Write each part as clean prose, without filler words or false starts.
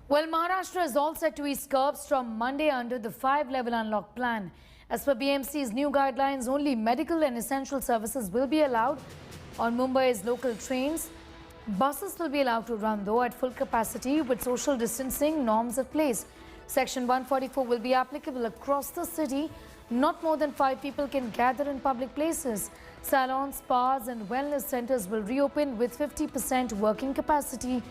Well, Maharashtra is all set to ease curbs from Monday under the 5-level unlock plan. As per BMC's new guidelines, only medical and essential services will be allowed on Mumbai's local trains. Buses will be allowed to run, though, at full capacity with social distancing norms in place. Section 144 will be applicable across the city. Not more than 5 people can gather in public places. Salons, spas and wellness centers will reopen with 50% working capacity.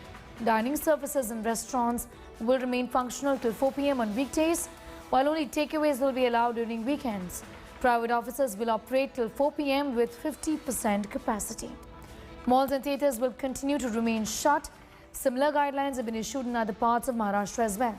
Dining services and restaurants will remain functional till 4 p.m. on weekdays, while only takeaways will be allowed during weekends. Private offices will operate till 4 p.m. with 50% capacity. Malls and theatres will continue to remain shut. Similar guidelines have been issued in other parts of Maharashtra as well.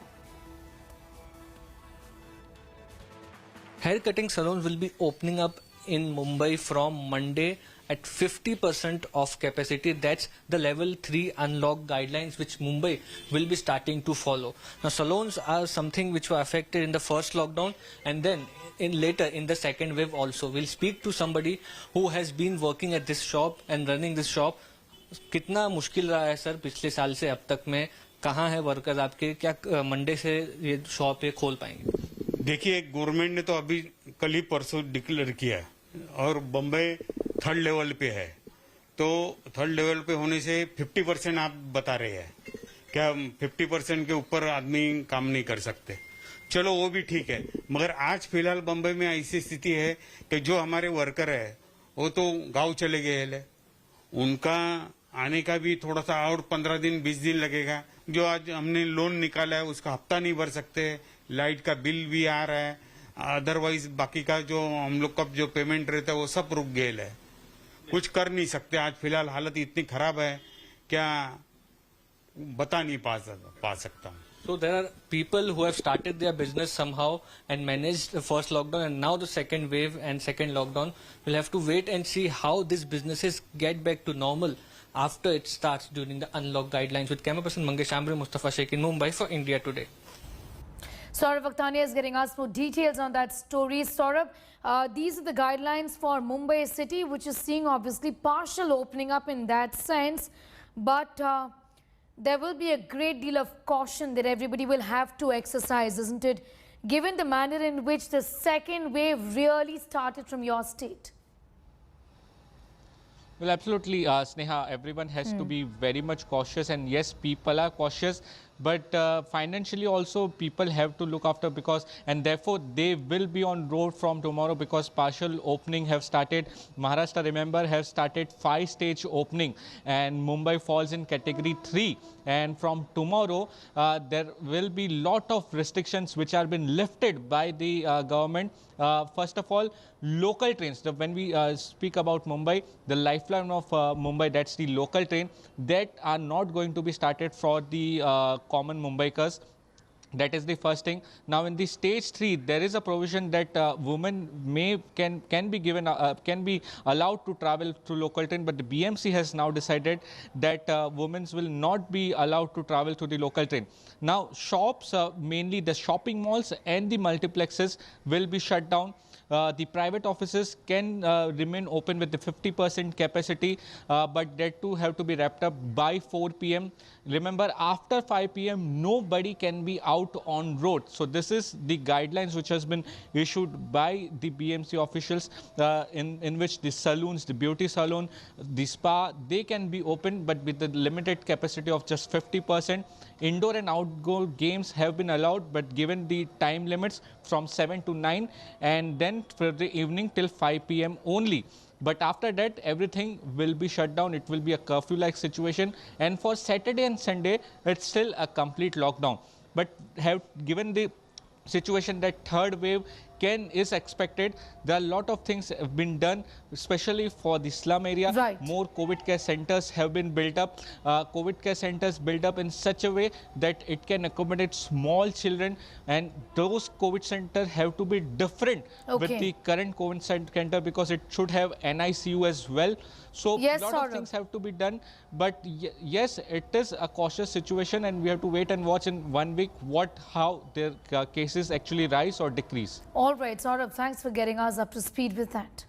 Haircutting salons will be opening up in Mumbai from Monday at 50% of capacity. That's the level 3 unlock guidelines which Mumbai will be starting to follow. Now, salons are something which were affected in the first lockdown and then later in the second wave also. We'll speak to somebody who has been working at this shop and running this shop. कितना मुश्किल रहा है sir पिछले साल से अब तक में? कहाँ है वर्कर्स आपके? क्या मंडे से ये शॉप ये खोल पाएंगे? देखिए, गवर्नमेंट ने तो अभी कल ही परसों डिक्लेयर किया है और बम्बई 3rd लेवल पे है, तो 3rd लेवल पे होने से 50% आप बता रहे हैं। क्या 50% के ऊपर आदमी काम नहीं कर सकते? चलो वो भी ठीक है, मगर आज फिलहाल बम्बई में ऐसी स्थिति है कि जो हमारे वर्कर है वो तो गांव चले गए हैं, उनका आने का भी थोड़ा सा और 15 दिन 20 दिन लगेगा। जो आज हमने लोन निकाला है उसका हफ्ता नहीं भर सकते, लाइट का बिल भी आ रहा है, अदरवाइज बाकी का जो हम लोग का जो पेमेंट रहता है वो सब रुक गए है, कुछ कर नहीं सकते। आज फिलहाल हालत इतनी खराब है क्या बता नहीं पा सकता हूँ। So there are people who have started their business somehow and managed the first lockdown, and now the second wave and second lockdown. We'll have to wait and see how these businesses get back to normal after it starts during the unlock guidelines. With camera person Mangesh Ambre, Mustafa Sheikh in Mumbai for India Today. Saurabh Vakhtania is getting us more details on that story. Saurabh, these are the guidelines for Mumbai city, which is seeing obviously partial opening up in that sense, but there will be a great deal of caution that everybody will have to exercise, isn't it? Given the manner in which the second wave really started from your state. Well, absolutely, Sneha. Everyone has to be very much cautious, and yes, people are cautious, but financially also people have to look after, because and therefore they will be on road from tomorrow because partial opening have started. Maharashtra, remember, have started 5-stage opening, and Mumbai falls in category 3. And from tomorrow, there will be lot of restrictions which are been lifted by the government. First of all, local trains. When we speak about Mumbai, the lifeline of Mumbai, that's the local train, that are not going to be started for the common Mumbaikars. That is the first thing. Now, in the stage 3, there is a provision that women can be given can be allowed to travel through local train, but the BMC has now decided that women will not be allowed to travel to the local train. Now, shops, mainly the shopping malls and the multiplexes, will be shut down. The private offices can remain open with the 50% capacity, but that too have to be wrapped up by 4 p.m. Remember, after 5 p.m. nobody can be out on road. So this is the guidelines which has been issued by the BMC officials, in which the saloons, the beauty salon, the spa, they can be open, but with the limited capacity of just 50%. Indoor and outdoor games have been allowed, but given the time limits from 7 to 9, and then for the evening till 5 p.m. only. But after that, everything will be shut down. It will be a curfew-like situation. And for Saturday and Sunday, it's still a complete lockdown. But given the situation that third wave is expected, there are a lot of things have been done, especially for the slum area. Right. More COVID care centers have been built up. COVID care centers built up in such a way that it can accommodate small children, and those COVID centers have to be different with the current COVID center, because it should have NICU as well. So yes, a lot of things have to be done. But yes, it is a cautious situation, and we have to wait and watch in 1 week how their cases actually rise or decrease. All right, Saurabh, thanks for getting us up to speed with that.